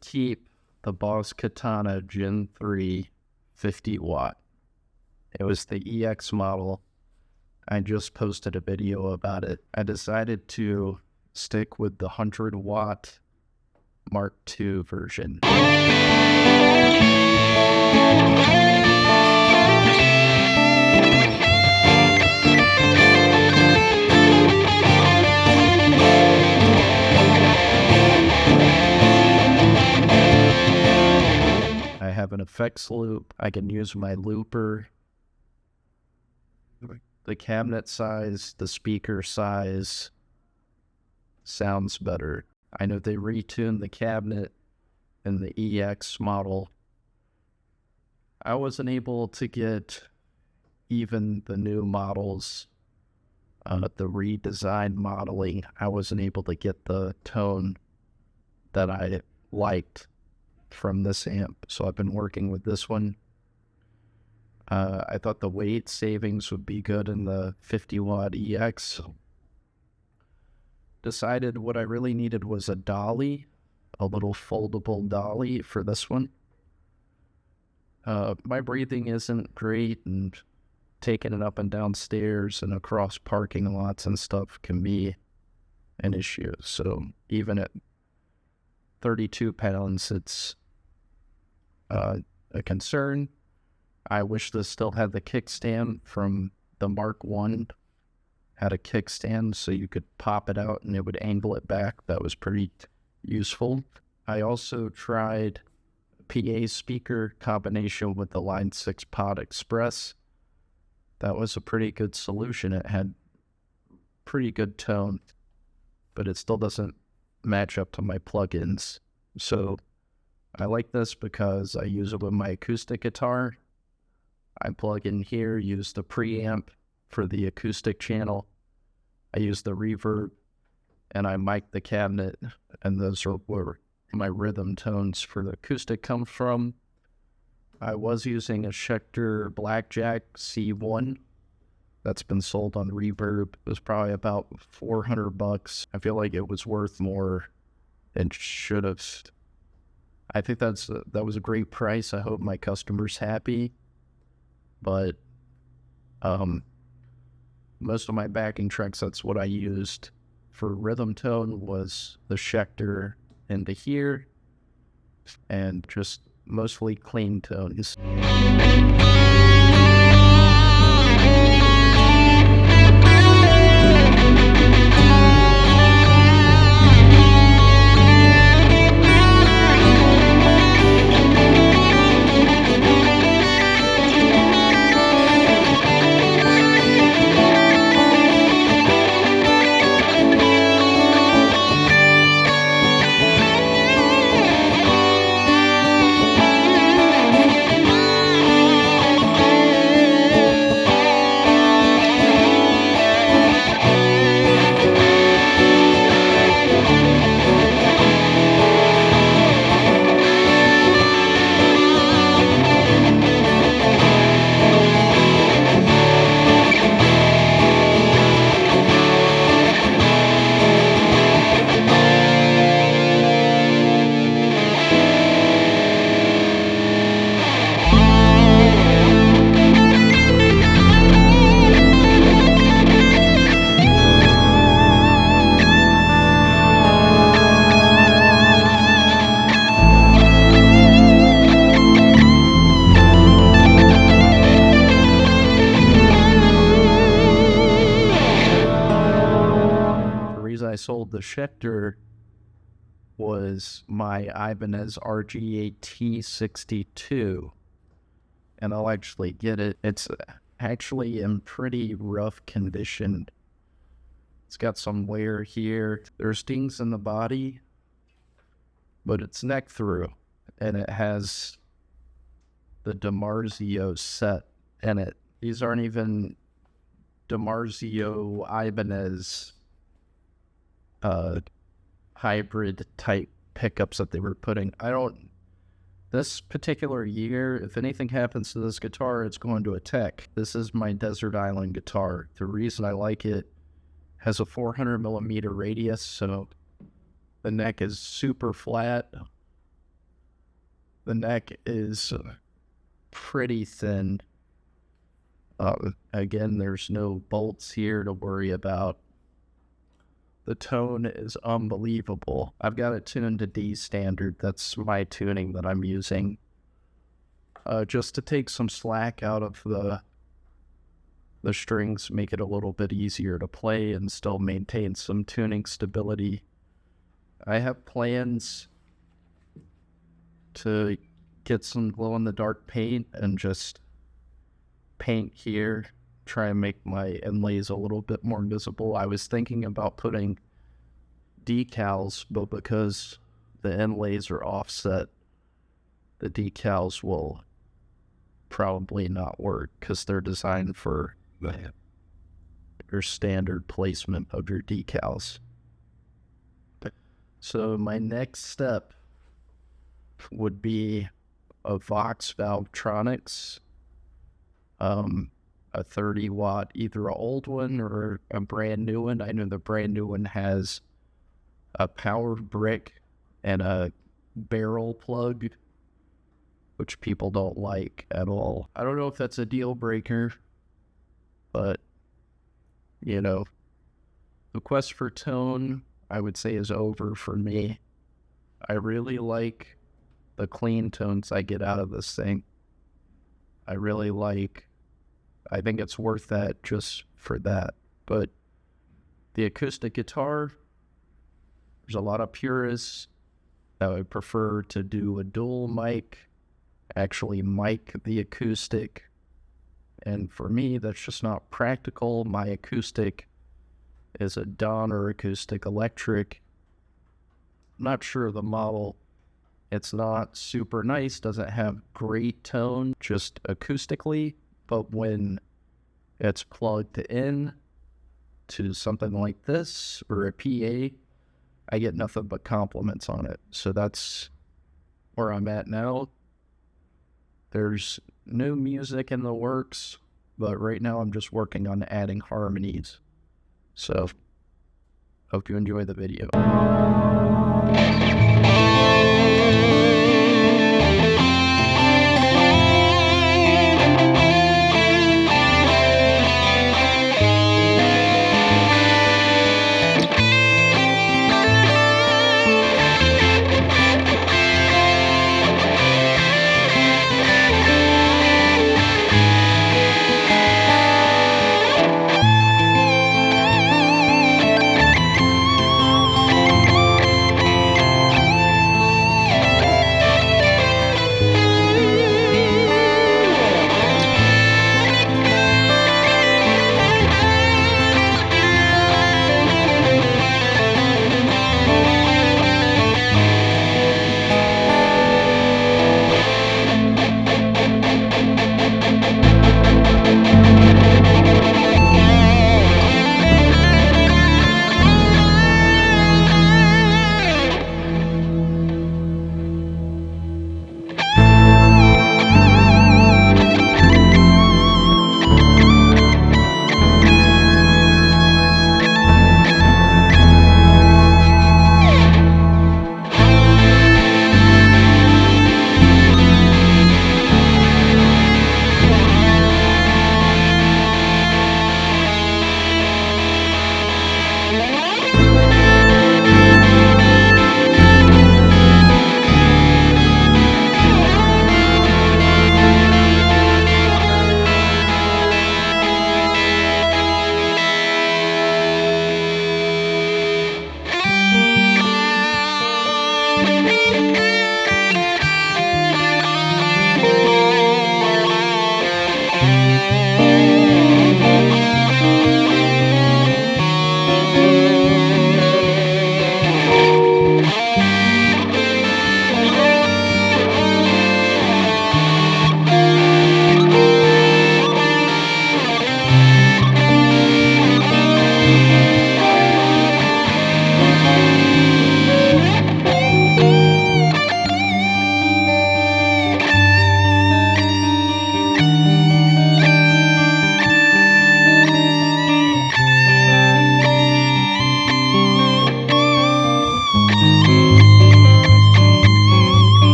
keep the Boss Katana Gen3 50 watt. It was the EX model. I just posted a video about it. I decided to stick with the 100 watt Mark II version. I have an effects loop. I can use my looper. The cabinet size, the speaker size sounds better. I know they retuned the cabinet in the EX model. I wasn't able to get even the new models, the redesigned modeling. I wasn't able to get the tone that I liked from this amp, so I've been working with this one. I thought the weight savings would be good in the 50 watt EX. Decided what I really needed was a dolly, a little foldable dolly for this one. My breathing isn't great, and taking it up and down stairs and across parking lots and stuff can be an issue. So even at 32 pounds, it's a concern. I wish this still had the kickstand from the Mark I. Had a kickstand so you could pop it out and it would angle it back. That was pretty useful. I also tried a PA speaker combination with the Line 6 Pod Express. That was a pretty good solution. It had pretty good tone, but it still doesn't match up to my plugins. So I like this because I use it with my acoustic guitar. I plug in here, use the preamp for the acoustic channel. I use the reverb, and I mic the cabinet, and those are where my rhythm tones for the acoustic come from. I was using a Schecter Blackjack C1 that's been sold on Reverb. It was probably about $400. I feel like it was worth more and should have. I think that was a great price. I hope my customer's happy. But most of my backing tracks, that's what I used for rhythm tone, was the Schecter into here, and just mostly clean tones. I sold the Schecter was my Ibanez RGAT62, and I'll actually get it. It's actually in pretty rough condition. It's got some wear here. There's dings in the body, but it's neck through, and it has the DiMarzio set in it. These aren't even DiMarzio Ibanez hybrid type pickups that they were putting. This particular year, if anything happens to this guitar, it's going to a tech. This is my Desert Island guitar. The reason I like it has a 400 millimeter radius, so the neck is super flat. The neck is pretty thin. Again, there's no bolts here to worry about. The tone is unbelievable. I've got it tuned to D standard. That's my tuning that I'm using. Just to take some slack out of the strings, make it a little bit easier to play and still maintain some tuning stability. I have plans to get some glow-in-the-dark paint and just paint here, try and make my inlays a little bit more visible. I was thinking about putting decals, but because the inlays are offset, the decals will probably not work because they're designed for your standard placement of your decals. So my next step would be a Vox Valvetronics, a 30 watt, either an old one or a brand new one. I know the brand new one has a power brick and a barrel plug, which people don't like at all. I don't know if that's a deal breaker, but you know, the quest for tone, I would say, is over for me. I really like the clean tones I get out of this thing. I think it's worth that just for that. But the acoustic guitar, there's a lot of purists that would prefer to do a dual mic, actually mic the acoustic. And for me, that's just not practical. My acoustic is a Donner acoustic electric. I'm not sure of the model. It's not super nice, doesn't have great tone, just acoustically, but when it's plugged in to something like this or a PA, I get nothing but compliments on it. So that's where I'm at now. There's new music in the works, but right now I'm just working on adding harmonies. So, hope you enjoy the video.